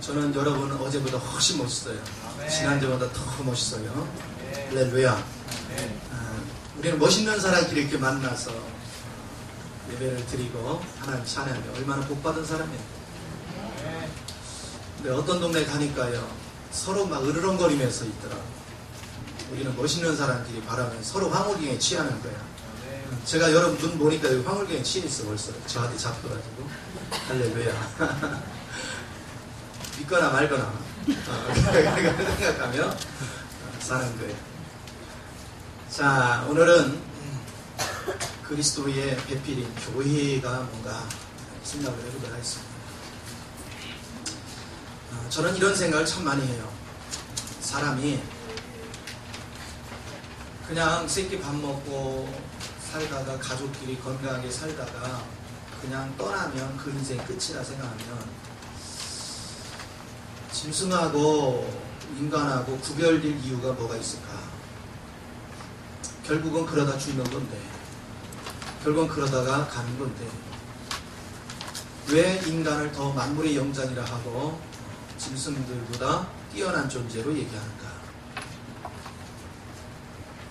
저는 여러분 어제보다 훨씬 멋있어요. 지난주보다 더 멋있어요. 할렐루야. 우리는 멋있는 사람끼리 이렇게 만나서 예배를 드리고 하나님 찬양하며 얼마나 복받은 사람이에요. 근데 어떤 동네 가니까요, 서로 막 으르렁거리면서 있더라. 우리는 멋있는 사람끼리 바라면 서로 황홀경에 취하는 거야. 제가 여러분 눈 보니까 여기 황홀경에 취해 있어 벌써. 저한테 잡혀가지고. 할렐루야. 믿거나 말거나 그렇게 생각하며 사는 거예요. 자, 오늘은 그리스도의 배필인 교회가 뭔가 생각을 해보도록 하겠습니다. 저는 이런 생각을 참 많이 해요. 사람이 그냥 새끼 밥 먹고 살다가 가족끼리 건강하게 살다가 그냥 떠나면 그 인생 끝이라 생각하면 짐승하고 인간하고 구별될 이유가 뭐가 있을까? 결국은 그러다 죽는 건데, 결국은 그러다가 가는 건데, 왜 인간을 더 만물의 영장이라 하고 짐승들보다 뛰어난 존재로 얘기하는가?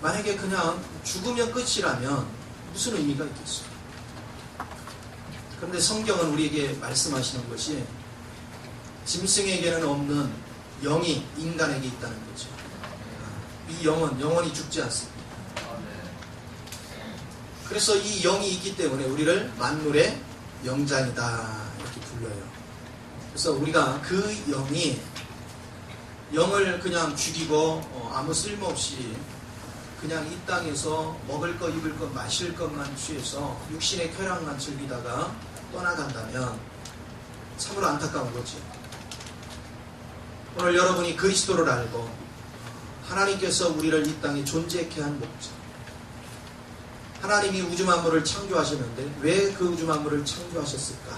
만약에 그냥 죽으면 끝이라면 무슨 의미가 있겠어요? 그런데 성경은 우리에게 말씀하시는 것이 짐승에게는 없는 영이 인간에게 있다는 거죠. 이 영은 영원히 죽지 않습니다. 그래서 이 영이 있기 때문에 우리를 만물의 영장이다 이렇게 불러요. 그래서 우리가 그 영을 그냥 죽이고 아무 쓸모없이 그냥 이 땅에서 먹을 것, 입을 것, 마실 것만 취해서 육신의 쾌락만 즐기다가 떠나간다면 참으로 안타까운 거죠. 오늘 여러분이 그리스도를 알고 하나님께서 우리를 이 땅에 존재케 한 목적, 하나님이 우주 만물을 창조하셨는데 왜 그 우주 만물을 창조하셨을까?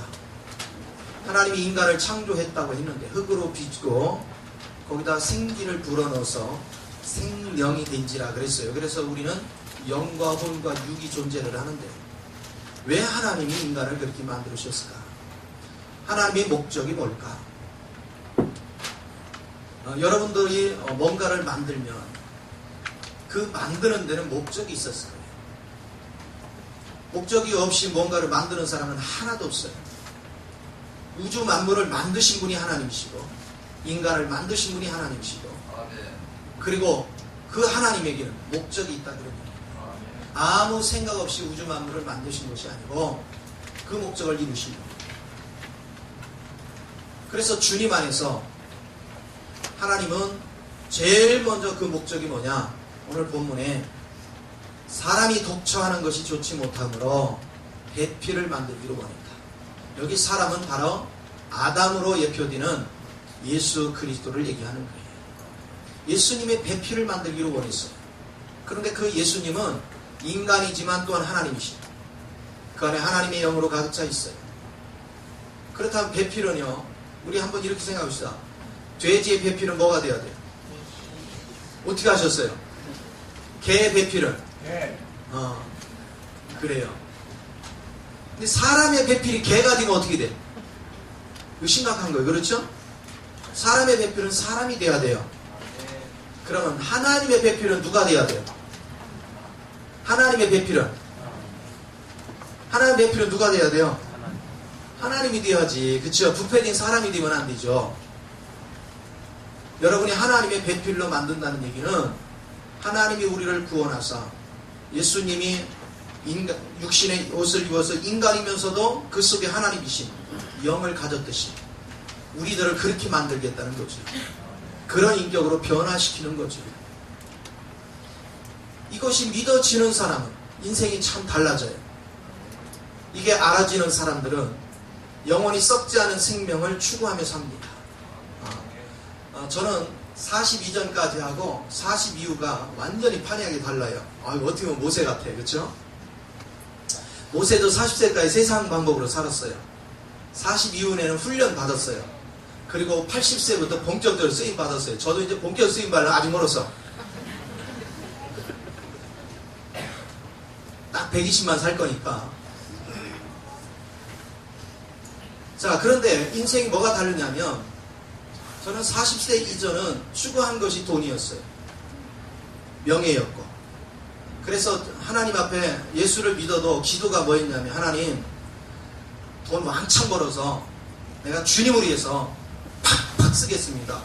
하나님이 인간을 창조했다고 했는데 흙으로 빚고 거기다 생기를 불어넣어서 생명이 된지라 그랬어요. 그래서 우리는 영과 혼과 육이 존재를 하는데 왜 하나님이 인간을 그렇게 만드셨을까? 하나님의 목적이 뭘까? 여러분들이 뭔가를 만들면 그 만드는 데는 목적이 있었을 거예요. 목적이 없이 뭔가를 만드는 사람은 하나도 없어요. 우주 만물을 만드신 분이 하나님이시고 인간을 만드신 분이 하나님이시고 그리고 그 하나님에게는 목적이 있다 그런 얘기예요. 아무 생각 없이 우주 만물을 만드신 것이 아니고 그 목적을 이루신 겁니다. 그래서 주님 안에서 하나님은 제일 먼저 그 목적이 뭐냐? 오늘 본문에 사람이 독처하는 것이 좋지 못하므로 배필을 만들기로 원했다. 여기 사람은 바로 아담으로 예표되는 예수 그리스도를 얘기하는 거예요. 예수님의 배필을 만들기로 원했어요. 그런데 그 예수님은 인간이지만 또한 하나님이십니다. 그 안에 하나님의 영으로 가득 차 있어요. 그렇다면 배필은요, 우리 한번 이렇게 생각합시다. 돼지의 배필은 뭐가 돼야 돼요? 어떻게 하셨어요? 개의 배필은? 그래요. 근데 사람의 배필이 개가 되면 어떻게 돼? 이거 심각한 거예요. 그렇죠? 사람의 배필은 사람이 돼야 돼요. 그러면 하나님의 배필은 누가 돼야 돼요? 하나님의 배필은 누가 돼야 돼요? 하나님이 돼야지. 그쵸? 부패된 사람이 되면 안 되죠. 여러분이 하나님의 배필로 만든다는 얘기는 하나님이 우리를 구원하사 예수님이 육신의 옷을 입어서 인간이면서도 그 속에 하나님이신 영을 가졌듯이 우리들을 그렇게 만들겠다는 거죠. 그런 인격으로 변화시키는 거죠. 이것이 믿어지는 사람은 인생이 참 달라져요. 이게 알아지는 사람들은 영원히 썩지 않은 생명을 추구하며 삽니다. 저는 40 이전까지 하고 40 이후가 완전히 판이하게 달라요. 어떻게 보면 모세 같아. 그렇죠? 모세도 40세까지 세상 방법으로 살았어요. 40 이후에는 훈련 받았어요. 그리고 80세부터 본격적으로 쓰임 받았어요. 저도 이제 본격 쓰임 받으면 아직 멀었어. 딱 120만 살 거니까. 자, 그런데 인생이 뭐가 다르냐면 저는 40세 이전은 추구한 것이 돈이었어요. 명예였고. 그래서 하나님 앞에 예수를 믿어도 기도가 뭐였냐면, 하나님 돈 왕창 벌어서 내가 주님을 위해서 팍팍 쓰겠습니다.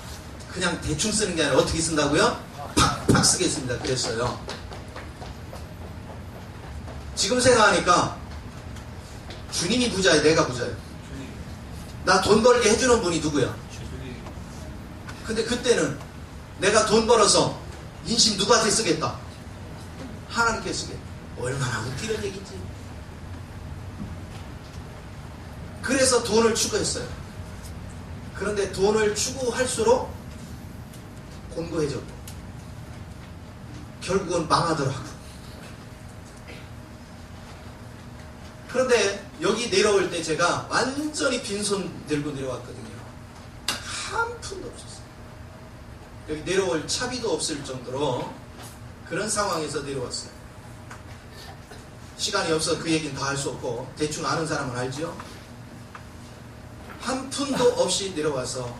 그냥 대충 쓰는 게 아니라 어떻게 쓴다고요? 팍팍 쓰겠습니다. 그랬어요. 지금 생각하니까 주님이 부자예요, 내가 부자예요? 나 돈 벌게 해주는 분이 누구야? 근데 그때는 내가 돈 벌어서 인심 누구한테 쓰겠다? 하나님께 쓰겠다. 얼마나 웃기는 얘기지. 그래서 돈을 추구했어요. 그런데 돈을 추구할수록 곤고해졌고 결국은 망하더라고. 그런데 여기 내려올 때 제가 완전히 빈손 들고 내려왔거든요. 한 푼도 없었어요. 여기 내려올 차비도 없을 정도로 그런 상황에서 내려왔어요. 시간이 없어서 그 얘기는 다 할 수 없고 대충 아는 사람은 알죠? 한 푼도 없이 내려와서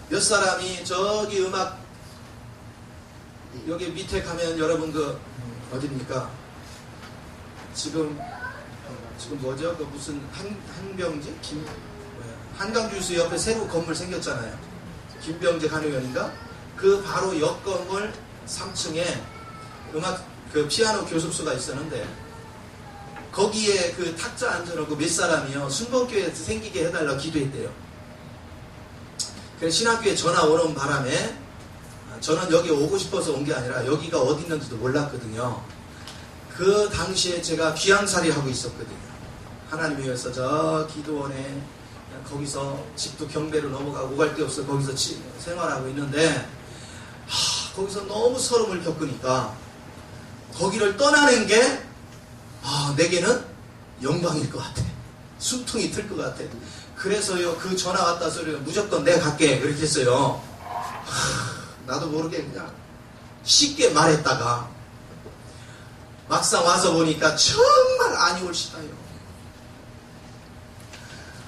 몇 사람이 저기 음악 여기 밑에 가면 여러분 그 어디입니까? 지금 뭐죠? 그 무슨 한병지? 한강주스 옆에 새로 건물 생겼잖아요. 김병재 간호연인가? 그 바로 옆 건물 3층에 음악 그 피아노 교습소가 있었는데 거기에 그 탁자 앉아놓고 몇 사람이요 순복교회 생기게 해달라고 기도했대요. 그래서 신학교에 전화 오는 바람에 저는 여기 오고 싶어서 온 게 아니라 여기가 어디 있는지도 몰랐거든요. 그 당시에 제가 귀향살이 하고 있었거든요. 하나님 위해서 저 기도원에 거기서 집도 경배로 넘어가고 오갈 데 없어 거기서 생활하고 있는데 거기서 너무 서름을 겪으니까 거기를 떠나는 게 내게는 영광일 것 같아. 숨통이 틀 것 같아. 그래서요 그 전화 왔다 소리가 무조건 내가 갈게 그렇게 했어요. 나도 모르게 그냥 쉽게 말했다가 막상 와서 보니까 정말 아니 옳시다요.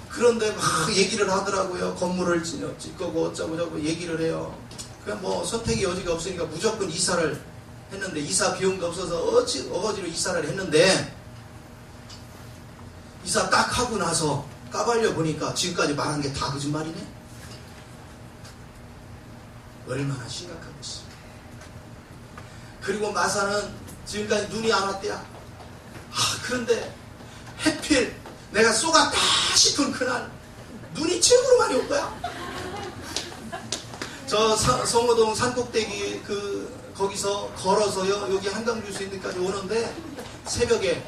그런데 막 얘기를 하더라고요. 건물을 짓고 어쩌고 얘기를 해요. 그냥 뭐 선택의 여지가 없으니까 무조건 이사를 했는데 이사 비용도 없어서 어거지로 이사를 했는데 이사 딱 하고 나서 까발려 보니까 지금까지 말한 게 다 거짓말이네. 얼마나 심각한 것이. 그리고 마사는 지금까지 눈이 안 왔대야. 그런데 해필 내가 쏘갔다 싶은 그날 눈이 최고로 많이 온 거야. 저 성호동 산꼭대기 거기서 걸어서요 여기 한강주스 있는 데까지 오는데 새벽에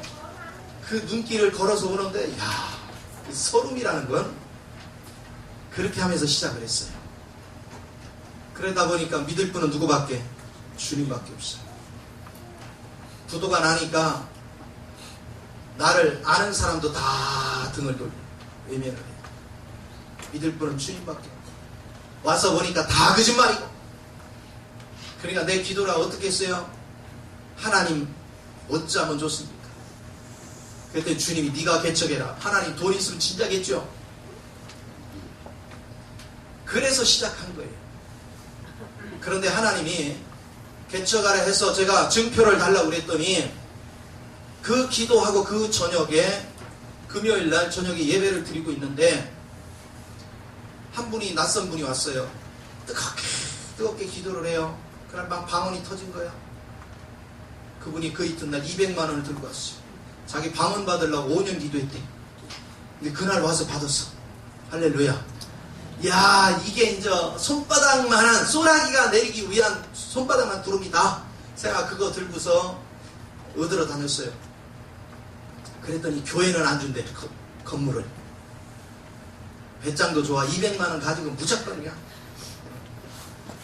그 눈길을 걸어서 오는데 그 소름이라는 건 그렇게 하면서 시작을 했어요. 그러다 보니까 믿을 분은 누구밖에? 주님밖에 없어요. 부도가 나니까 나를 아는 사람도 다 등을 돌려 외면을 해요. 믿을 분은 주님밖에 없고 와서 보니까 다 거짓말이고. 그러니까 내 기도라 어떻게 했어요? 하나님 어찌하면 좋습니까? 그랬더니 주님이 네가 개척해라. 하나님 돈 있으면 진작했죠. 그래서 시작한 거예요. 그런데 하나님이 개척하라 해서 제가 증표를 달라고 그랬더니 그 기도하고 그 저녁에 금요일날 저녁에 예배를 드리고 있는데 한 분이 낯선 분이 왔어요. 뜨겁게 기도를 해요. 그날 막 방언이 터진 거야. 그분이 그 이튿날 200만 원을 들고 왔어요. 자기 방언 받으려고 5년 기도했대. 근데 그날 와서 받았어. 할렐루야. 야, 이게 이제 손바닥만한 소나기가 내리기 위한 손바닥만 두릅니다. 제가 그거 들고서 얻으러 다녔어요. 그랬더니 교회는 안 준대. 건물을. 배짱도 좋아. 200만 원 가지고 무조건이야.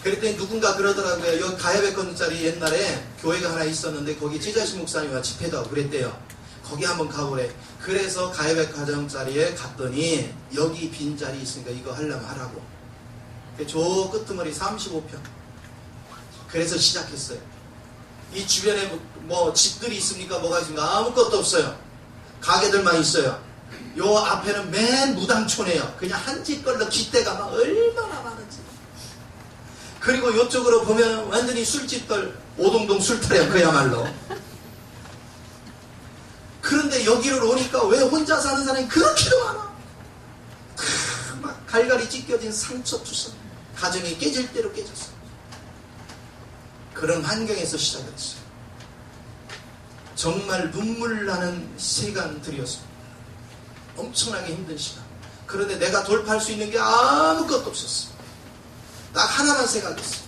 그랬더니 누군가 그러더라고요. 여기 가야백건짜리 옛날에 교회가 하나 있었는데 거기 찌자신 목사님과 집회도 하고 그랬대요. 거기 한번 가보래. 그래서 가야백가정짜리에 갔더니 여기 빈자리 있으니까 이거 하려면 하라고. 저 끄트머리 35평. 그래서 시작했어요. 이 주변에 뭐 집들이 있습니까? 뭐가 있습니까? 아무것도 없어요. 가게들만 있어요. 요 앞에는 맨 무당촌이에요. 그냥 한 집 걸러 깃대가 막 얼마나 많은지. 그리고 요쪽으로 보면 완전히 술집들, 오동동 술터래요, 그야말로. 그런데 여기를 오니까 왜 혼자 사는 사람이 그렇게도 많아? 막 갈갈이 찢겨진 상처투성, 가정이 깨질 대로 깨졌어. 그런 환경에서 시작했어요. 정말 눈물 나는 시간들이었습니다. 엄청나게 힘든 시간. 그런데 내가 돌파할 수 있는 게 아무것도 없었어. 딱 하나만 생각했어.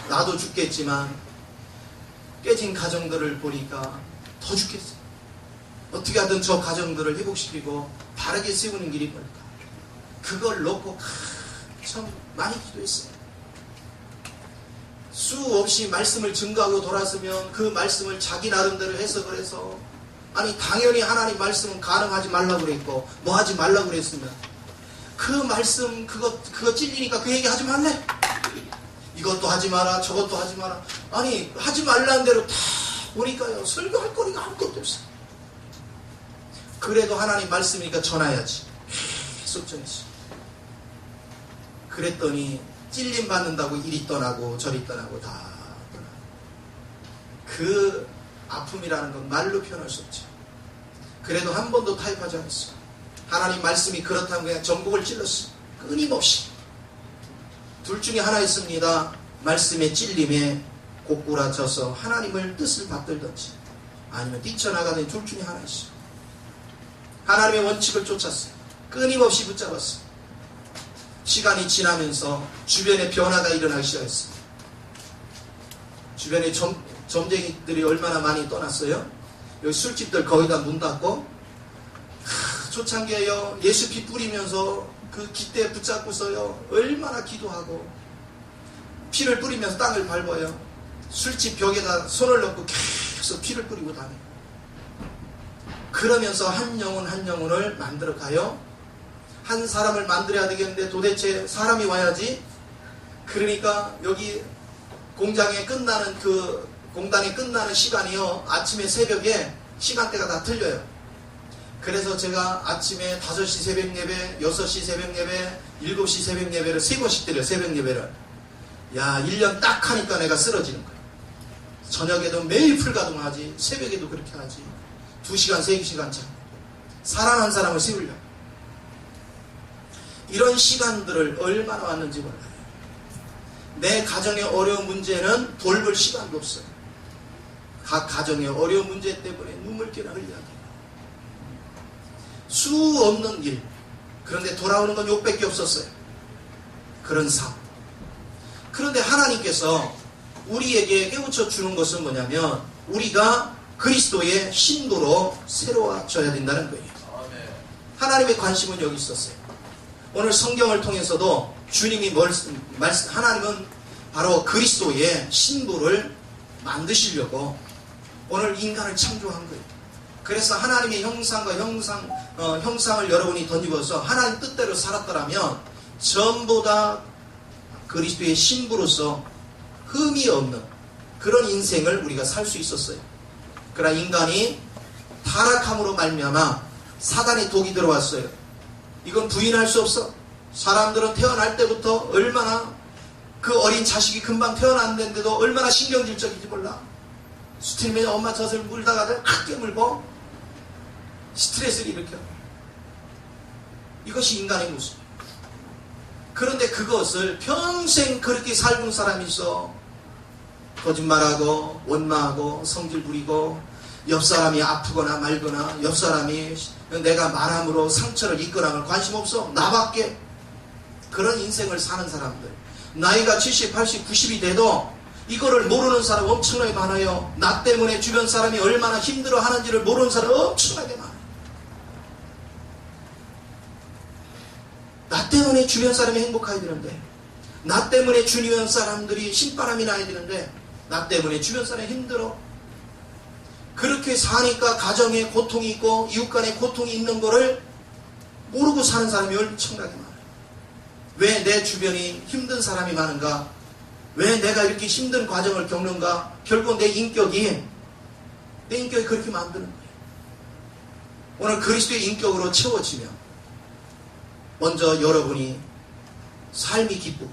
나도 죽겠지만 깨진 가정들을 보니까 더 죽겠어. 어떻게 하든 저 가정들을 회복시키고 바르게 세우는 길이 뭘까? 그걸 놓고 참 많이 기도했어요. 수없이 말씀을 증거하고 돌았으면 그 말씀을 자기 나름대로 해석을 해서, 아니 당연히 하나님 말씀은 가능하지 말라고 그랬고 뭐 하지 말라고 그랬으면 그 말씀 그거 찔리니까 그 얘기 하지 말래? 이것도 하지 마라 저것도 하지 마라. 아니 하지 말라는 대로 다 보니까요 설교할 거리가 아무것도 없어. 그래도 하나님 말씀이니까 전해야지. 계속 전했어. 그랬더니 찔림 받는다고 이리 떠나고 저리 떠나고 다 떠나고. 그 아픔이라는 건 말로 표현할 수 없죠. 그래도 한 번도 타협하지 않았어. 하나님 말씀이 그렇다면 그냥 전곡을 찔렀어. 끊임없이. 둘 중에 하나 있습니다. 말씀의 찔림에 고꾸라져서 하나님을 뜻을 받들든지 아니면 뛰쳐나가는 둘 중에 하나 있어. 하나님의 원칙을 쫓았어. 끊임없이 붙잡았어. 시간이 지나면서 주변에 변화가 일어나기 시작했어. 주변에 점쟁이들이 얼마나 많이 떠났어요? 여기 술집들 거의 다 문 닫고, 초창기에요 예수 피 뿌리면서 그 깃대 붙잡고서요 얼마나 기도하고 피를 뿌리면서 땅을 밟아요. 술집 벽에다 손을 넣고 계속 피를 뿌리고 다녀요. 그러면서 한 영혼 한 영혼을 만들어 가요. 한 사람을 만들어야 되겠는데 도대체 사람이 와야지. 그러니까 여기 공장에 끝나는 그 공단이 끝나는 시간이요 아침에 새벽에 시간대가 다 틀려요. 그래서 제가 아침에 5시 새벽 예배, 6시 새벽 예배, 7시 새벽 예배를 3번씩 드려요. 새벽 예배를. 야 1년 딱 하니까 내가 쓰러지는 거예요. 저녁에도 매일 풀가동하지, 새벽에도 그렇게 하지. 2시간 3시간 차 사람 한 사람을 세우려고. 이런 시간들을 얼마나 왔는지 몰라요. 내 가정의 어려운 문제는 돌볼 시간도 없어요. 각 가정의 어려운 문제 때문에 눈물겨나 흘려야 돼요. 수 없는 길. 그런데 돌아오는 건 욕밖에 없었어요. 그런 삶. 그런데 하나님께서 우리에게 깨우쳐 주는 것은 뭐냐면 우리가 그리스도의 신도로 새로워져야 된다는 거예요. 하나님의 관심은 여기 있었어요. 오늘 성경을 통해서도 주님이 하나님은 바로 그리스도의 신부를 만드시려고 오늘 인간을 창조한 거예요. 그래서 하나님의 형상과 형상을 여러분이 덧입어서 하나님 뜻대로 살았더라면 전부 다 그리스도의 신부로서 흠이 없는 그런 인생을 우리가 살 수 있었어요. 그러나 인간이 타락함으로 말미암아 사단의 독이 들어왔어요. 이건 부인할 수 없어. 사람들은 태어날 때부터 얼마나 그 어린 자식이 금방 태어났는데도 얼마나 신경질적인지 몰라. 수틀면 엄마 젖을 물다가 크게 물고 스트레스를 일으켜. 이것이 인간의 모습. 그런데 그것을 평생 그렇게 살던 사람이 있어. 거짓말하고 원망하고 성질 부리고 옆 사람이 아프거나 말거나 옆 사람이 내가 말함으로 상처를 입거나 하면 관심 없어. 나밖에. 그런 인생을 사는 사람들. 나이가 70, 80, 90이 돼도 이거를 모르는 사람 엄청나게 많아요. 나 때문에 주변 사람이 얼마나 힘들어 하는지를 모르는 사람 엄청나게 많아요. 나 때문에 주변 사람이 행복해야 되는데, 나 때문에 주변 사람들이 신바람이 나야 되는데, 나 때문에 주변 사람이 힘들어. 그렇게 사니까 가정에 고통이 있고 이웃 간에 고통이 있는 거를 모르고 사는 사람이 엄청나게 많아요. 왜 내 주변이 힘든 사람이 많은가? 왜 내가 이렇게 힘든 과정을 겪는가? 결국 내 인격이 그렇게 만드는 거예요. 오늘 그리스도의 인격으로 채워지면 먼저 여러분이 삶이 기쁘고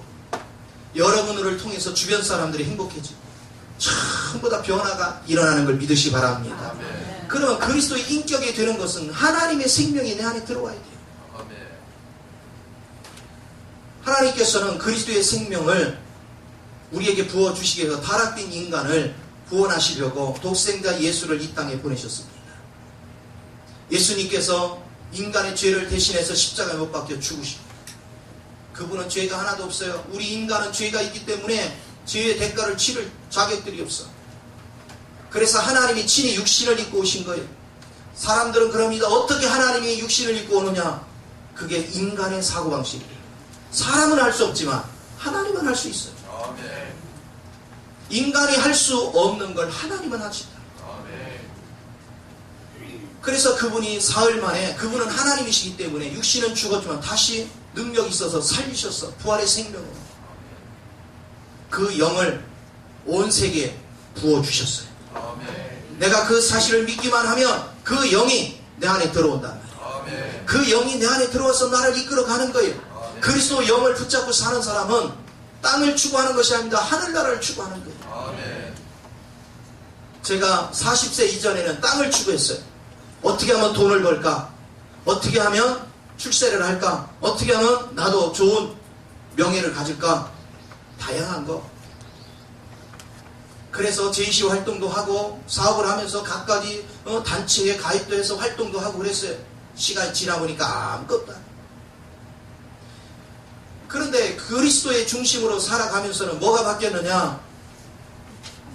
여러분을 통해서 주변 사람들이 행복해지고 전부 다 변화가 일어나는 걸 믿으시 바랍니다. 아멘. 그러면 그리스도의 인격이 되는 것은 하나님의 생명이 내 안에 들어와야 돼요. 아멘. 하나님께서는 그리스도의 생명을 우리에게 부어주시기 위해서 타락된 인간을 구원하시려고 독생자 예수를 이 땅에 보내셨습니다. 예수님께서 인간의 죄를 대신해서 십자가에 못 박혀 죽으시고, 그분은 죄가 하나도 없어요. 우리 인간은 죄가 있기 때문에 죄의 대가를 치를 자격들이 없어. 그래서 하나님이 친히 육신을 입고 오신 거예요. 사람들은 그럽니다. 어떻게 하나님이 육신을 입고 오느냐? 그게 인간의 사고방식이에요. 사람은 할 수 없지만 하나님은 할 수 있어요. 아멘. 인간이 할 수 없는 걸 하나님은 하신다. 아멘. 그래서 그분이 사흘 만에, 그분은 하나님이시기 때문에 육신은 죽었지만 다시 능력이 있어서 살리셨어. 부활의 생명으로. 그 영을 온 세계에 부어주셨어요. 아멘. 내가 그 사실을 믿기만 하면 그 영이 내 안에 들어온단 말이에요. 아멘. 그 영이 내 안에 들어와서 나를 이끌어가는 거예요. 아멘. 그리스도 영을 붙잡고 사는 사람은 땅을 추구하는 것이 아닙니다. 하늘나라를 추구하는 거예요. 아멘. 제가 40세 이전에는 땅을 추구했어요. 어떻게 하면 돈을 벌까? 어떻게 하면 출세를 할까? 어떻게 하면 나도 좋은 명예를 가질까? 다양한 거. 그래서 JC 활동도 하고 사업을 하면서 각가지 단체에 가입도 해서 활동도 하고 그랬어요. 시간이 지나보니까 아무것도 안 해요. 그런데 그리스도의 중심으로 살아가면서는 뭐가 바뀌었느냐?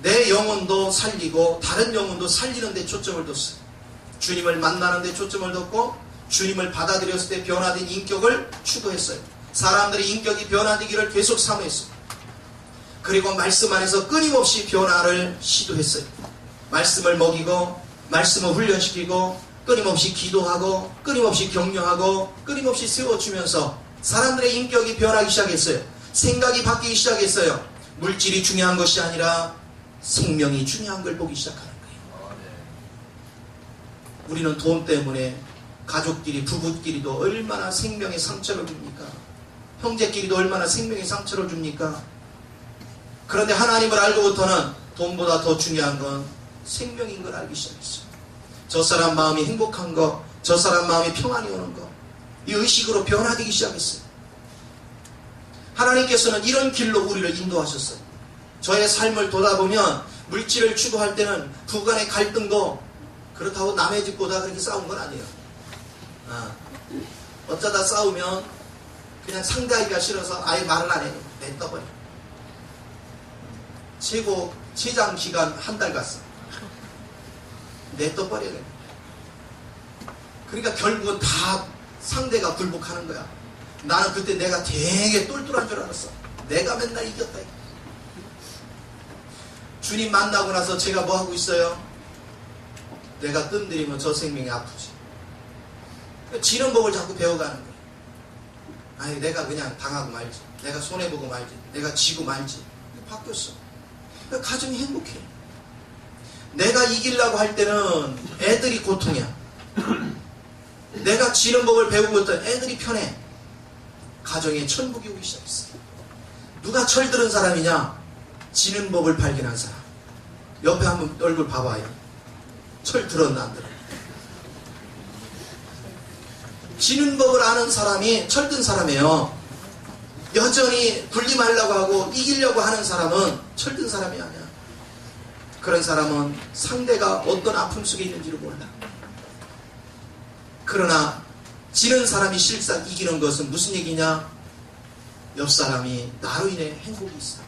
내 영혼도 살리고 다른 영혼도 살리는 데 초점을 뒀어요. 주님을 만나는 데 초점을 뒀고 주님을 받아들였을 때 변화된 인격을 추구했어요. 사람들의 인격이 변화되기를 계속 사모했어요. 그리고 말씀 안에서 끊임없이 변화를 시도했어요. 말씀을 먹이고 말씀을 훈련시키고 끊임없이 기도하고 끊임없이 격려하고 끊임없이 세워주면서 사람들의 인격이 변하기 시작했어요. 생각이 바뀌기 시작했어요. 물질이 중요한 것이 아니라 생명이 중요한 걸 보기 시작하는 거예요. 아멘. 우리는 돈 때문에 가족끼리, 부부끼리도 얼마나 생명의 상처를 줍니까? 형제끼리도 얼마나 생명의 상처를 줍니까? 그런데 하나님을 알고부터는 돈보다 더 중요한 건 생명인 걸 알기 시작했어요. 저 사람 마음이 행복한 거, 저 사람 마음이 평안이 오는 거, 이 의식으로 변화되기 시작했어요. 하나님께서는 이런 길로 우리를 인도하셨어요. 저의 삶을 돌아보면 물질을 추구할 때는 부부간의 갈등도 그렇다고 남의 집보다 그렇게 싸운 건 아니에요. 어쩌다 싸우면 그냥 상대하기가 싫어서 아예 말을 안 해요. 뱉어버려. 최고 최장 기간 한 달 갔어. 냅둬버려야 돼. 그러니까 결국은 다 상대가 굴복하는 거야. 나는 그때 내가 되게 똘똘한 줄 알았어. 내가 맨날 이겼다. 주님 만나고 나서 제가 뭐 하고 있어요? 내가 뜸들이면 저 생명이 아프지. 지는 법을 자꾸 배워가는 거야. 아니 내가 그냥 당하고 말지, 내가 손해보고 말지, 내가 지고 말지. 바뀌었어. 그러니까 가정이 행복해. 내가 이기려고 할 때는 애들이 고통이야. 내가 지는 법을 배우고 있던 애들이 편해. 가정에 천국이 오기 시작했어. 누가 철들은 사람이냐? 지는 법을 발견한 사람. 옆에 한번 얼굴 봐봐요. 철 들었나 안 들었나? 지는 법을 아는 사람이 철든 사람이에요. 여전히 군림하려고 하고 이기려고 하는 사람은 철든 사람이 아니야. 그런 사람은 상대가 어떤 아픔 속에 있는지를 몰라. 그러나 지는 사람이 실상 이기는 것은 무슨 얘기냐? 옆 사람이 나로 인해 행복이 있어.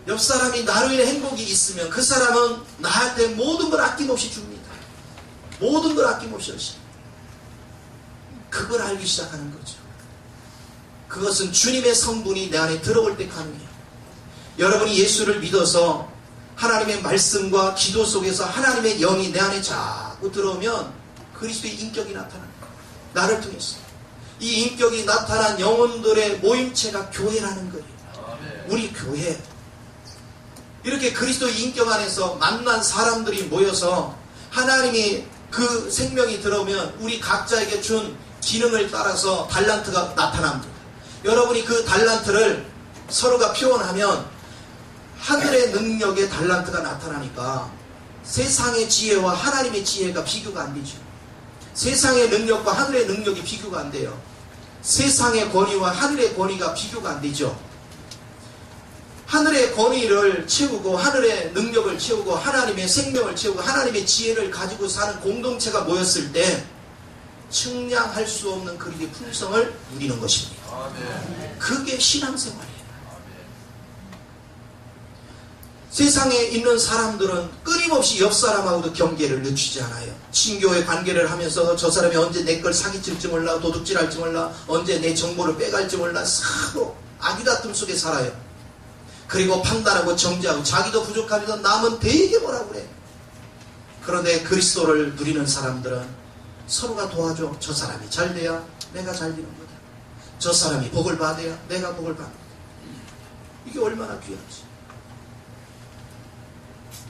옆 사람이 나로 인해 행복이 있으면 그 사람은 나한테 모든 걸 아낌없이 줍니다. 모든 걸 아낌없이 하십니다. 그걸 알기 시작하는 거죠. 그것은 주님의 성분이 내 안에 들어올 때 가능해요. 여러분이 예수를 믿어서 하나님의 말씀과 기도 속에서 하나님의 영이 내 안에 자꾸 들어오면 그리스도의 인격이 나타나는 거예요. 나를 통해서. 이 인격이 나타난 영혼들의 모임체가 교회라는 거예요. 아멘. 우리 교회. 이렇게 그리스도의 인격 안에서 만난 사람들이 모여서 하나님이 그 생명이 들어오면 우리 각자에게 준 기능을 따라서 달란트가 나타납니다. 여러분이 그 달란트를 서로가 표현하면 하늘의 능력의 달란트가 나타나니까 세상의 지혜와 하나님의 지혜가 비교가 안 되죠. 세상의 능력과 하늘의 능력이 비교가 안 돼요. 세상의 권위와 하늘의 권위가 비교가 안 되죠. 하늘의 권위를 채우고 하늘의 능력을 채우고 하나님의 생명을 채우고 하나님의 지혜를 가지고 사는 공동체가 모였을 때 측량할 수 없는 그리의 풍성을 누리는 것입니다. 그게 신앙생활이에요. 세상에 있는 사람들은 끊임없이 옆 사람하고도 경계를 늦추지 않아요. 친교의 관계를 하면서 저 사람이 언제 내 걸 사기칠지 몰라, 도둑질할지 몰라, 언제 내 정보를 빼갈지 몰라, 서로 아귀다툼 속에 살아요. 그리고 판단하고 정죄하고 자기도 부족하면서 남은 되게 뭐라고 그래. 그런데 그리스도를 누리는 사람들은 서로가 도와줘. 저 사람이 잘 돼야 내가 잘 되는 거다. 저 사람이 복을 받아야 내가 복을 받는 거다. 이게 얼마나 귀한지.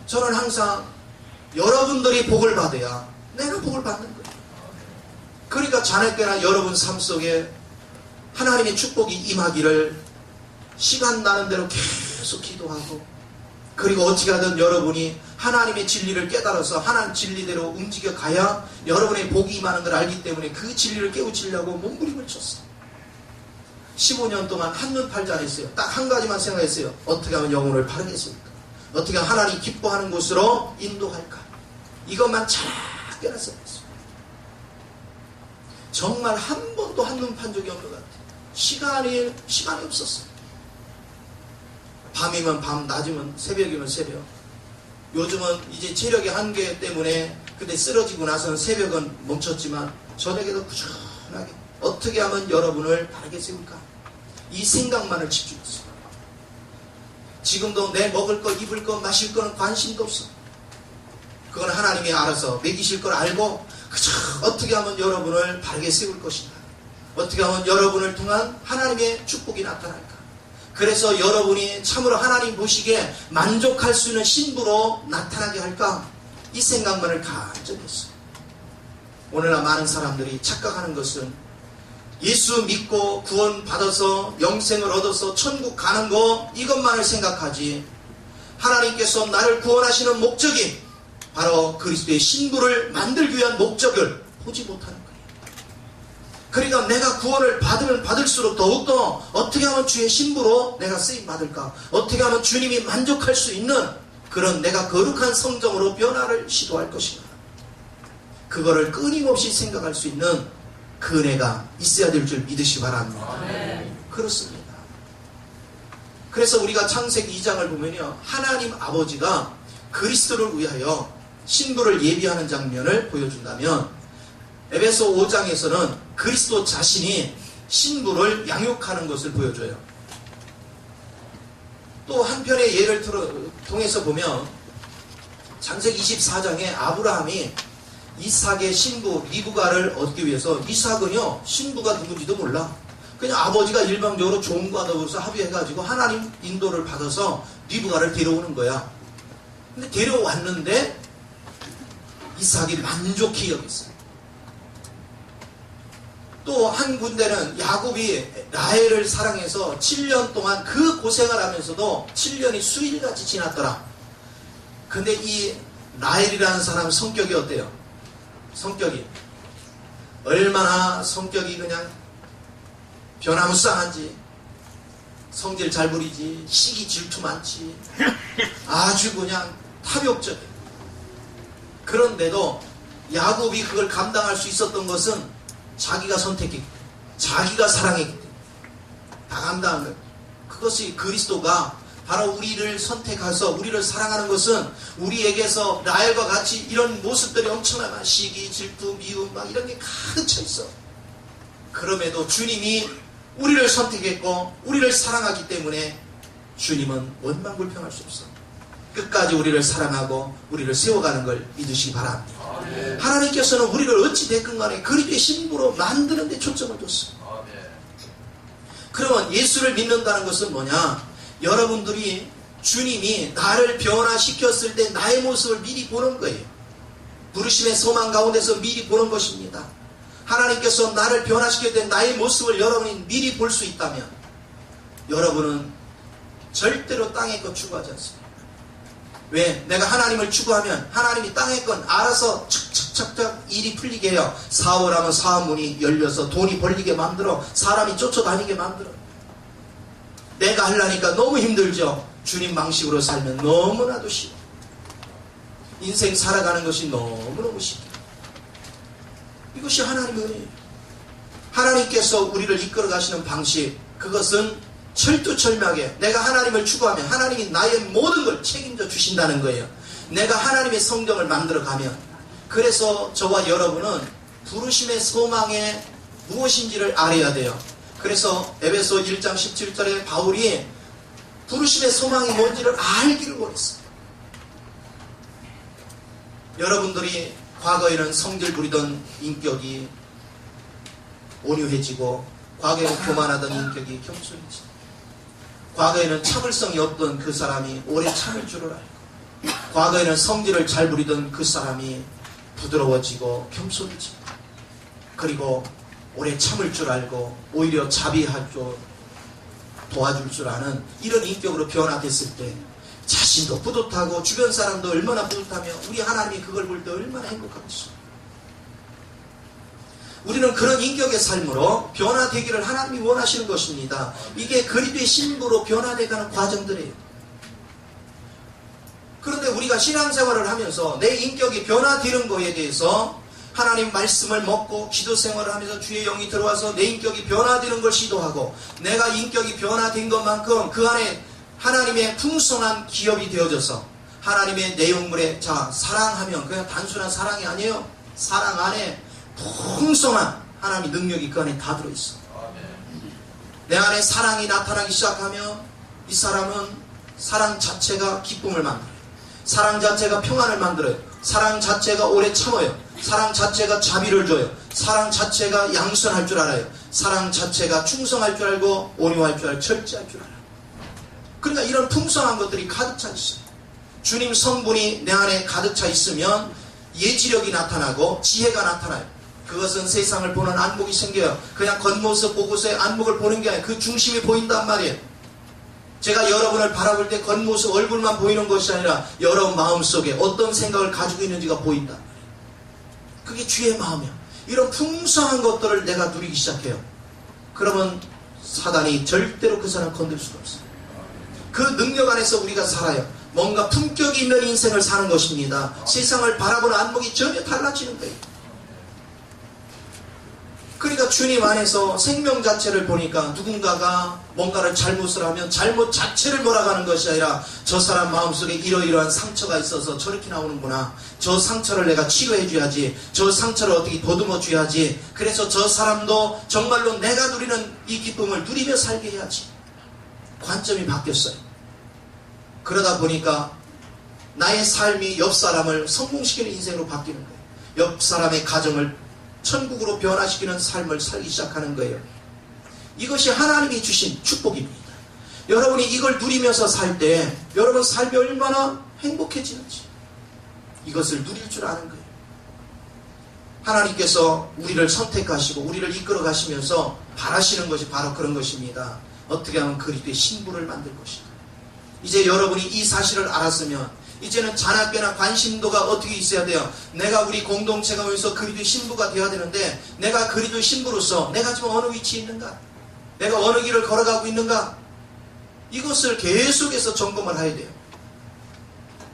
저는 항상 여러분들이 복을 받아야 내가 복을 받는 거예요. 그러니까 자네께나 여러분 삶 속에 하나님의 축복이 임하기를 시간 나는 대로 계속 기도하고, 그리고 어떻게 하든 여러분이 하나님의 진리를 깨달아서 하나님 진리대로 움직여 가야 여러분의 복이 임하는 걸 알기 때문에 그 진리를 깨우치려고 몸부림을 쳤어요. 15년 동안 한눈 팔지 않았어요. 딱 한 가지만 생각했어요. 어떻게 하면 영혼을 바르게 했습니까? 어떻게 하면 하나님 기뻐하는 곳으로 인도할까? 이것만 잘 깨달았어요. 정말 한 번도 한눈 판 적이 없는 것 같아요. 시간이 없었어요. 밤이면 밤, 낮이면 새벽이면 새벽. 요즘은 이제 체력의 한계 때문에 그때 쓰러지고 나서는 새벽은 멈췄지만 저녁에도 꾸준하게 어떻게 하면 여러분을 바르게 세울까? 이 생각만을 집중했어요. 지금도 내 먹을 거, 입을 거, 마실 거는 관심도 없어. 그건 하나님이 알아서 먹이실 걸 알고 그저 어떻게 하면 여러분을 바르게 세울 것인가? 어떻게 하면 여러분을 통한 하나님의 축복이 나타날까? 그래서 여러분이 참으로 하나님 보시기에 만족할 수 있는 신부로 나타나게 할까? 이 생각만을 간절히 했어요. 오늘날 많은 사람들이 착각하는 것은 예수 믿고 구원 받아서 영생을 얻어서 천국 가는 거, 이것만을 생각하지 하나님께서 나를 구원하시는 목적이 바로 그리스도의 신부를 만들기 위한 목적을 보지 못하는 거예요. 그러니까 내가 구원을 받으면 받을수록 더욱더 어떻게 하면 주의 신부로 내가 쓰임받을까? 어떻게 하면 주님이 만족할 수 있는 그런 내가 거룩한 성정으로 변화를 시도할 것인가? 그거를 끊임없이 생각할 수 있는 그 은혜가 있어야 될 줄 믿으시 바랍니다. 그렇습니다. 그래서 우리가 창세기 2장을 보면요, 하나님 아버지가 그리스도를 위하여 신부를 예비하는 장면을 보여준다면, 에베소 5장에서는 그리스도 자신이 신부를 양육하는 것을 보여줘요. 또 한편의 예를 통해서 보면 창세기 24장에 아브라함이 이삭의 신부 리브가를 얻기 위해서, 이삭은요 신부가 누군지도 몰라. 그냥 아버지가 일방적으로 종과 더불어서 합의해가지고 하나님 인도를 받아서 리브가를 데려오는 거야. 근데 데려왔는데 이삭이 만족히 여겼어요. 또 한 군데는 야곱이 라헬을 사랑해서 7년 동안 그 고생을 하면서도 7년이 수일같이 지났더라. 근데 이 라헬이라는 사람 성격이 어때요? 성격이 얼마나 성격이 그냥 변화무쌍한지, 성질 잘 부리지, 시기 질투 많지, 아주 그냥 탐욕적이에요. 그런데도 야곱이 그걸 감당할 수 있었던 것은 자기가 선택했기 때문에, 자기가 사랑했기 때문에 다 감당한 거예요. 그것이 그리스도가 바로 우리를 선택해서 우리를 사랑하는 것은 우리에게서 라헬과 같이 이런 모습들이 엄청나게 시기, 질투, 미움 막 이런 게 가득 차 있어. 그럼에도 주님이 우리를 선택했고 우리를 사랑하기 때문에 주님은 원망불평할 수 없어. 끝까지 우리를 사랑하고 우리를 세워가는 걸 믿으시기 바랍니다. 하나님께서는 우리를 어찌 됐건 간에 그리스도의 신부로 만드는 데 초점을 뒀어요. 그러면 예수를 믿는다는 것은 뭐냐? 여러분들이 주님이 나를 변화시켰을 때 나의 모습을 미리 보는 거예요. 부르심의 소망 가운데서 미리 보는 것입니다. 하나님께서 나를 변화시킬 때 나의 모습을 여러분이 미리 볼 수 있다면 여러분은 절대로 땅의 것 추구하지 않습니다. 왜? 내가 하나님을 추구하면 하나님이 땅의 건 알아서 착착착착 일이 풀리게 해요. 사업하면 사업문이 열려서 돈이 벌리게 만들어. 사람이 쫓아다니게 만들어. 내가 하려니까 너무 힘들죠. 주님 방식으로 살면 너무나도 쉬워. 인생 살아가는 것이 너무너무 쉽다. 이것이 하나님의 은혜예요. 하나님께서 우리를 이끌어 가시는 방식, 그것은 철두철미하게 내가 하나님을 추구하면 하나님이 나의 모든 걸 책임져 주신다는 거예요. 내가 하나님의 성경을 만들어 가면. 그래서 저와 여러분은 부르심의 소망에 무엇인지를 알아야 돼요. 그래서 에베소 1장 17절에 바울이 부르심의 소망이 뭔지를 알기를 원했어요. 여러분들이 과거에는 성질 부리던 인격이 온유해지고, 과거에는 교만하던 인격이 겸손해지고, 과거에는 참을성이 없던 그 사람이 오래 참을 줄을 알고, 과거에는 성질을 잘 부리던 그 사람이 부드러워지고 겸손해지고, 그리고 오래 참을 줄 알고 오히려 자비할 줄, 도와줄 줄 아는 이런 인격으로 변화됐을 때 자신도 뿌듯하고 주변 사람도 얼마나 뿌듯하며 우리 하나님이 그걸 볼 때 얼마나 행복하겠어요. 우리는 그런 인격의 삶으로 변화되기를 하나님이 원하시는 것입니다. 이게 그리스도의 신부로 변화되어가는 과정들이에요. 그런데 우리가 신앙생활을 하면서 내 인격이 변화되는 거에 대해서 하나님 말씀을 먹고 기도 생활을 하면서 주의 영이 들어와서 내 인격이 변화되는 걸 시도하고, 내가 인격이 변화된 것만큼 그 안에 하나님의 풍성한 기업이 되어져서 하나님의 내용물에, 자, 사랑하면 그냥 단순한 사랑이 아니에요. 사랑 안에 풍성한 하나님의 능력이 그 안에 다 들어있어. 내 안에 사랑이 나타나기 시작하면 이 사람은 사랑 자체가 기쁨을 만들어요. 사랑 자체가 평안을 만들어요. 사랑 자체가 오래 참아요. 사랑 자체가 자비를 줘요. 사랑 자체가 양선할 줄 알아요. 사랑 자체가 충성할 줄 알고 온유할 줄 알고 철저할 줄 알아요. 그러니까 이런 풍성한 것들이 가득 차 있어요. 주님 성분이 내 안에 가득 차 있으면 예지력이 나타나고 지혜가 나타나요. 그것은 세상을 보는 안목이 생겨요. 그냥 겉모습 보고서의 안목을 보는 게 아니라 그 중심이 보인단 말이에요. 제가 여러분을 바라볼 때 겉모습 얼굴만 보이는 것이 아니라 여러분 마음속에 어떤 생각을 가지고 있는지가 보인다. 그게 주의 마음이야. 이런 풍성한 것들을 내가 누리기 시작해요. 그러면 사단이 절대로 그 사람 건들 수가 없어요. 그 능력 안에서 우리가 살아요. 뭔가 품격이 있는 인생을 사는 것입니다. 세상을 바라보는 안목이 전혀 달라지는 거예요. 그러니까 주님 안에서 생명 자체를 보니까 누군가가 뭔가를 잘못을 하면 잘못 자체를 몰아가는 것이 아니라 저 사람 마음속에 이러이러한 상처가 있어서 저렇게 나오는구나. 저 상처를 내가 치료해 줘야지. 저 상처를 어떻게 보듬어 줘야지. 그래서 저 사람도 정말로 내가 누리는 이 기쁨을 누리며 살게 해야지. 관점이 바뀌었어요. 그러다 보니까 나의 삶이 옆 사람을 성공시키는 인생으로 바뀌는 거예요. 옆 사람의 가정을 천국으로 변화시키는 삶을 살기 시작하는 거예요. 이것이 하나님이 주신 축복입니다. 여러분이 이걸 누리면서 살 때 여러분 삶이 얼마나 행복해지는지 이것을 누릴 줄 아는 거예요. 하나님께서 우리를 선택하시고 우리를 이끌어 가시면서 바라시는 것이 바로 그런 것입니다. 어떻게 하면 그리스도의 신부를 만들 것이다. 이제 여러분이 이 사실을 알았으면 이제는 자나깨나 관심도가 어떻게 있어야 돼요? 내가 우리 공동체가 모여서 그리스도의 신부가 되어야 되는데 내가 그리스도의 신부로서 내가 지금 어느 위치에 있는가? 내가 어느 길을 걸어가고 있는가? 이것을 계속해서 점검을 해야 돼요.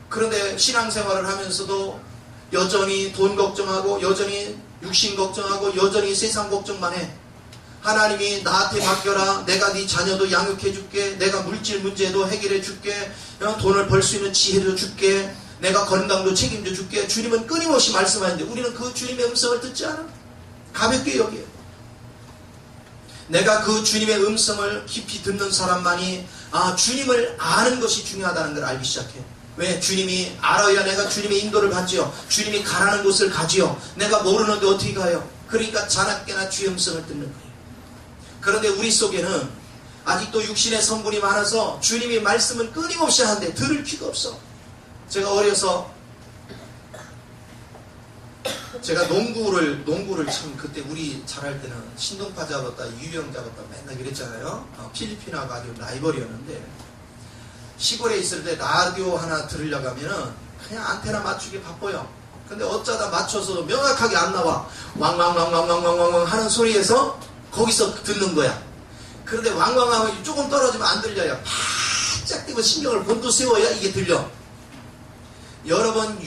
그런데 신앙생활을 하면서도 여전히 돈 걱정하고 여전히 육신 걱정하고 여전히 세상 걱정만 해. 하나님이 나한테 맡겨라. 내가 네 자녀도 양육해 줄게. 내가 물질 문제도 해결해 줄게. 돈을 벌 수 있는 지혜도 줄게. 내가 건강도 책임져 줄게. 주님은 끊임없이 말씀하는데 우리는 그 주님의 음성을 듣지 않아. 가볍게 여겨요. 내가 그 주님의 음성을 깊이 듣는 사람만이 주님을 아는 것이 중요하다는 걸 알기 시작해요. 왜? 주님이 알아야 내가 주님의 인도를 받지요. 주님이 가라는 곳을 가지요. 내가 모르는데 어떻게 가요? 그러니까 자나깨나 주의 음성을 듣는 거예요. 그런데 우리 속에는 아직도 육신의 성분이 많아서 주님이 말씀은 끊임없이 하는데 들을 귀가 없어. 제가 어려서 제가 농구를 참 그때 우리 잘할 때는 신동파 잡았다, 유영 잡았다 맨날 이랬잖아요. 필리핀하고 아주 라이벌이었는데 시골에 있을 때 라디오 하나 들으려고 하면은 그냥 안테나 맞추기 바빠요. 근데 어쩌다 맞춰서 명확하게 안 나와. 왕왕왕왕왕왕왕 하는 소리에서 거기서 듣는 거야. 그런데 왕왕왕이 조금 떨어지면 안 들려요. 바짝 뛰고 신경을 곤두세워야 이게 들려. 여러 번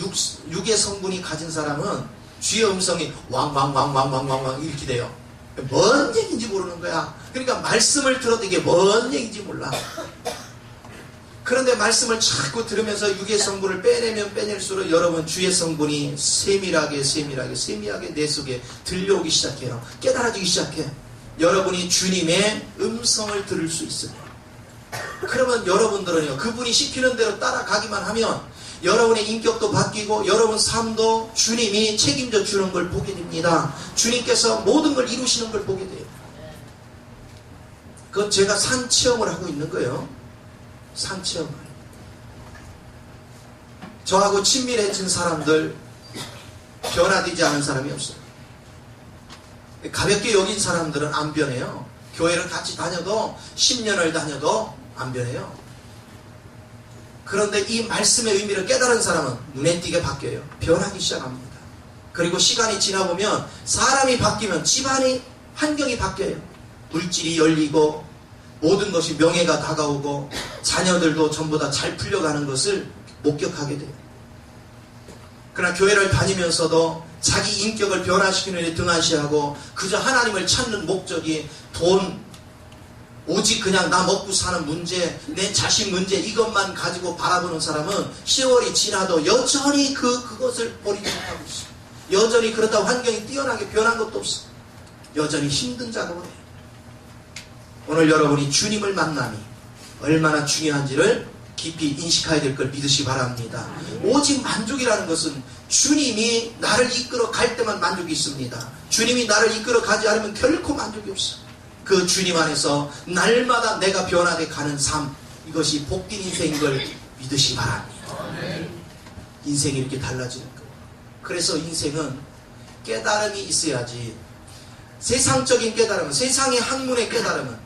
육의 성분이 가진 사람은 쥐의 음성이 왕왕왕왕왕왕왕 이렇게 돼요. 뭔 얘기인지 모르는 거야. 그러니까 말씀을 들어도 이게 뭔 얘기인지 몰라. 그런데 말씀을 자꾸 들으면서 육의 성분을 빼내면 빼낼수록 여러분 주의 성분이 세밀하게 내 속에 들려오기 시작해요. 깨달아지기 시작해. 여러분이 주님의 음성을 들을 수 있어요. 그러면 여러분들은요, 그분이 시키는 대로 따라가기만 하면 여러분의 인격도 바뀌고 여러분 삶도 주님이 책임져 주는 걸 보게 됩니다. 주님께서 모든 걸 이루시는 걸 보게 돼요. 그건 제가 산 체험을 하고 있는 거예요. 산 체험을. 저하고 친밀해진 사람들 변화되지 않은 사람이 없어요. 가볍게 여긴 사람들은 안 변해요. 교회를 같이 다녀도 10년을 다녀도 안 변해요. 그런데 이 말씀의 의미를 깨달은 사람은 눈에 띄게 바뀌어요. 변하기 시작합니다. 그리고 시간이 지나보면 사람이 바뀌면 집안의 환경이 바뀌어요. 물질이 열리고 모든 것이 명예가 다가오고 자녀들도 전부 다 잘 풀려가는 것을 목격하게 돼요. 그러나 교회를 다니면서도 자기 인격을 변화시키는 데 등한시하고 그저 하나님을 찾는 목적이 돈, 오직 그냥 나 먹고 사는 문제, 내 자식 문제 이것만 가지고 바라보는 사람은 세월이 지나도 여전히 그것을 버리지 못하고 있어. 여전히 그렇다고 환경이 뛰어나게 변한 것도 없어. 여전히 힘든 작업을 해. 오늘 여러분이 주님을 만남이 얼마나 중요한지를 깊이 인식해야 될 걸 믿으시 바랍니다. 오직 만족이라는 것은 주님이 나를 이끌어 갈 때만 만족이 있습니다. 주님이 나를 이끌어 가지 않으면 결코 만족이 없어. 그 주님 안에서 날마다 내가 변화돼 가는 삶, 이것이 복된 인생인 걸 믿으시 바랍니다. 인생이 이렇게 달라지는 거예요. 그래서 인생은 깨달음이 있어야지. 세상적인 깨달음은, 세상의 학문의 깨달음은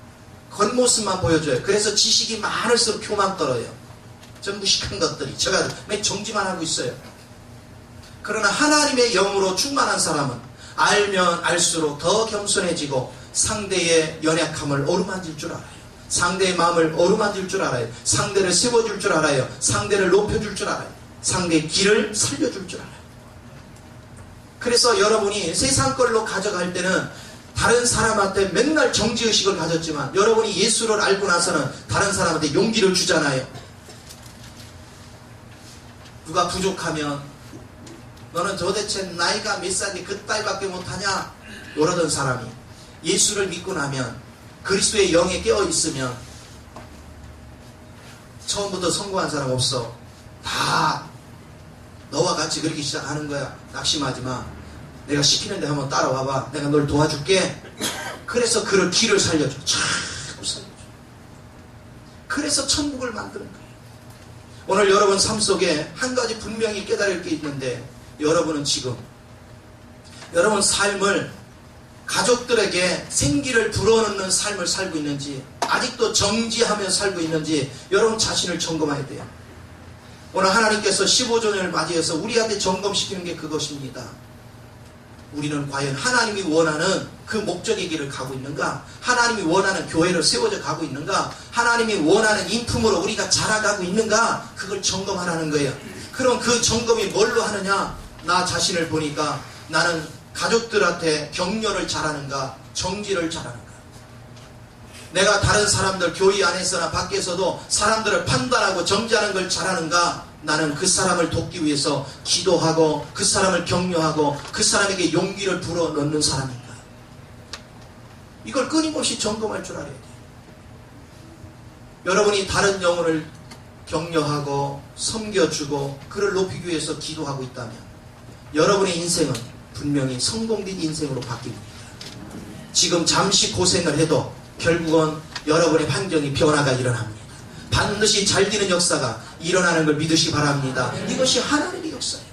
겉모습만 보여줘요. 그래서 지식이 많을수록 표만 떨어요. 전 무식한 것들이 제가 맨 정지만 하고 있어요. 그러나 하나님의 영으로 충만한 사람은 알면 알수록 더 겸손해지고 상대의 연약함을 어루만질 줄 알아요. 상대의 마음을 어루만질 줄 알아요. 상대를 세워줄 줄 알아요. 상대를 높여줄 줄 알아요. 상대의 길을 살려줄 줄 알아요. 그래서 여러분이 세상 걸로 가져갈 때는 다른 사람한테 맨날 정지의식을 가졌지만 여러분이 예수를 알고 나서는 다른 사람한테 용기를 주잖아요. 누가 부족하면 너는 도대체 나이가 몇 살인데 그따위밖에 못하냐? 이러던 사람이 예수를 믿고 나면 그리스도의 영에 깨어있으면 처음부터 성공한 사람 없어. 다 너와 같이 그렇게 시작하는 거야. 낙심하지 마. 내가 시키는데 한번 따라와봐. 내가 널 도와줄게. 그래서 그를 길을 살려줘. 자꾸 살려줘. 그래서 천국을 만드는 거예요. 오늘 여러분 삶 속에 한 가지 분명히 깨달을 게 있는데 여러분은 지금 여러분 삶을 가족들에게 생기를 불어넣는 삶을 살고 있는지 아직도 정지하며 살고 있는지 여러분 자신을 점검해야 돼요. 오늘 하나님께서 15조년을 맞이해서 우리한테 점검시키는 게 그것입니다. 우리는 과연 하나님이 원하는 그 목적의 길을 가고 있는가? 하나님이 원하는 교회를 세워져 가고 있는가? 하나님이 원하는 인품으로 우리가 자라가고 있는가? 그걸 점검하라는 거예요. 그럼 그 점검이 뭘로 하느냐? 나 자신을 보니까 나는 가족들한테 격려를 잘하는가? 정지를 잘하는가? 내가 다른 사람들 교회 안에서나 밖에서도 사람들을 판단하고 정지하는 걸 잘하는가? 나는 그 사람을 돕기 위해서 기도하고 그 사람을 격려하고 그 사람에게 용기를 불어넣는 사람인가? 이걸 끊임없이 점검할 줄 알아야 돼요. 여러분이 다른 영혼을 격려하고 섬겨주고 그를 높이기 위해서 기도하고 있다면 여러분의 인생은 분명히 성공된 인생으로 바뀝니다. 지금 잠시 고생을 해도 결국은 여러분의 환경이 변화가 일어납니다. 반드시 잘 되는 역사가 일어나는 걸 믿으시기 바랍니다. 이것이 하나님의 역사예요.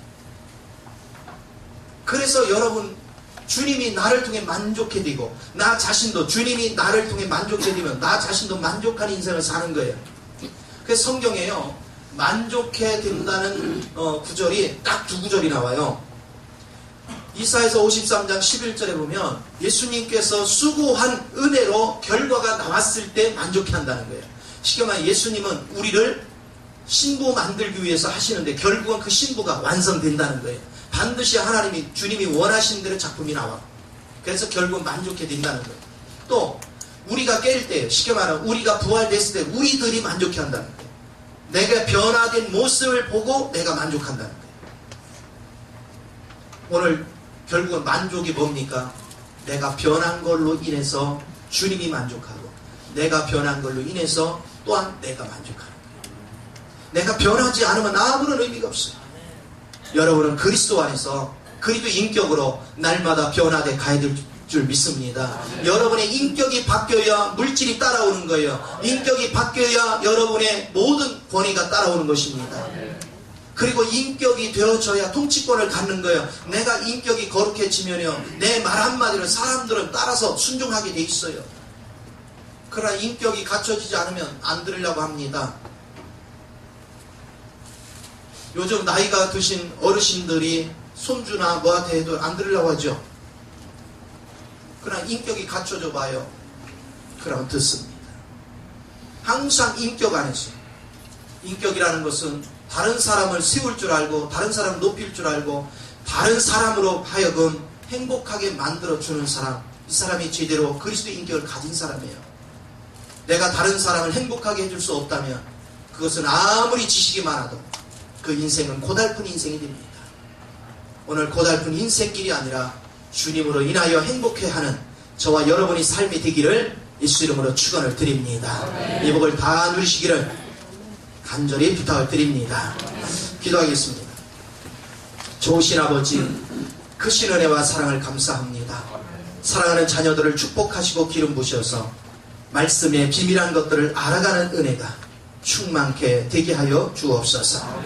그래서 여러분, 주님이 나를 통해 만족해지고 나 자신도 주님이 나를 통해 만족해지면 나 자신도 만족한 인생을 사는 거예요. 그래서 성경에요, 만족해 된다는 구절이 딱 두 구절이 나와요. 이사야서 53장 11절에 보면 예수님께서 수고한 은혜로 결과가 나왔을 때 만족해 한다는 거예요. 쉽게 말해 예수님은 우리를 신부 만들기 위해서 하시는데 결국은 그 신부가 완성된다는 거예요. 반드시 하나님이 주님이 원하시는 대로 작품이 나와. 그래서 결국 만족해 된다는 거예요. 또 우리가 깰 때, 쉽게 말하면 우리가 부활됐을 때 우리들이 만족해 한다는 거예요. 내가 변화된 모습을 보고 내가 만족한다는 거예요. 오늘 결국은 만족이 뭡니까? 내가 변한 걸로 인해서 주님이 만족하고 내가 변한 걸로 인해서 또한 내가 만족하는 거예요. 내가 변하지 않으면 아무런 의미가 없어요. 여러분은 그리스도 안에서 그리스도 인격으로 날마다 변화돼 가야 될 줄 믿습니다. 여러분의 인격이 바뀌어야 물질이 따라오는 거예요. 인격이 바뀌어야 여러분의 모든 권위가 따라오는 것입니다. 그리고 인격이 되어져야 통치권을 갖는 거예요. 내가 인격이 거룩해지면요, 내 말 한마디를 사람들은 따라서 순종하게 돼 있어요. 그러나 인격이 갖춰지지 않으면 안 들으려고 합니다. 요즘 나이가 드신 어르신들이 손주나 뭐한테 해도 안 들으려고 하죠. 그러나 인격이 갖춰져 봐요. 그러면 듣습니다. 항상 인격 안에서, 인격이라는 것은 다른 사람을 세울 줄 알고 다른 사람을 높일 줄 알고 다른 사람으로 하여금 행복하게 만들어주는 사람, 이 사람이 제대로 그리스도의 인격을 가진 사람이에요. 내가 다른 사람을 행복하게 해줄 수 없다면 그것은 아무리 지식이 많아도 그 인생은 고달픈 인생이 됩니다. 오늘 고달픈 인생길이 아니라 주님으로 인하여 행복해하는 저와 여러분의 삶이 되기를 예수 이름으로 축원을 드립니다. 이 복을 다 누리시기를 간절히 부탁을 드립니다. 기도하겠습니다. 좋으신 아버지, 크신 은혜와 사랑을 감사합니다. 사랑하는 자녀들을 축복하시고 기름 부으셔서 말씀의 비밀한 것들을 알아가는 은혜가 충만케 되게 하여 주옵소서.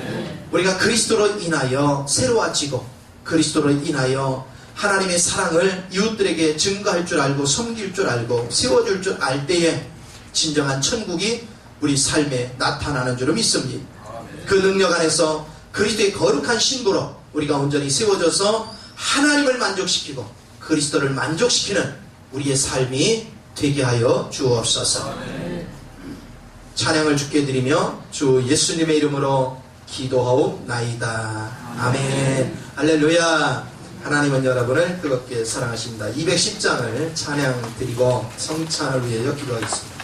우리가 그리스도로 인하여 새로워지고 그리스도로 인하여 하나님의 사랑을 이웃들에게 증거할 줄 알고 섬길 줄 알고 세워줄 줄 알 때에 진정한 천국이 우리 삶에 나타나는 줄을 믿습니다. 그 능력 안에서 그리스도의 거룩한 신부로 우리가 온전히 세워져서 하나님을 만족시키고 그리스도를 만족시키는 우리의 삶이 되게 하여 주옵소서. 찬양을 주께 드리며 주 예수님의 이름으로 기도하옵나이다. 아멘. 할렐루야. 하나님은 여러분을 뜨겁게 사랑하십니다. 210장을 찬양 드리고 성찬을 위하여 기도하겠습니다.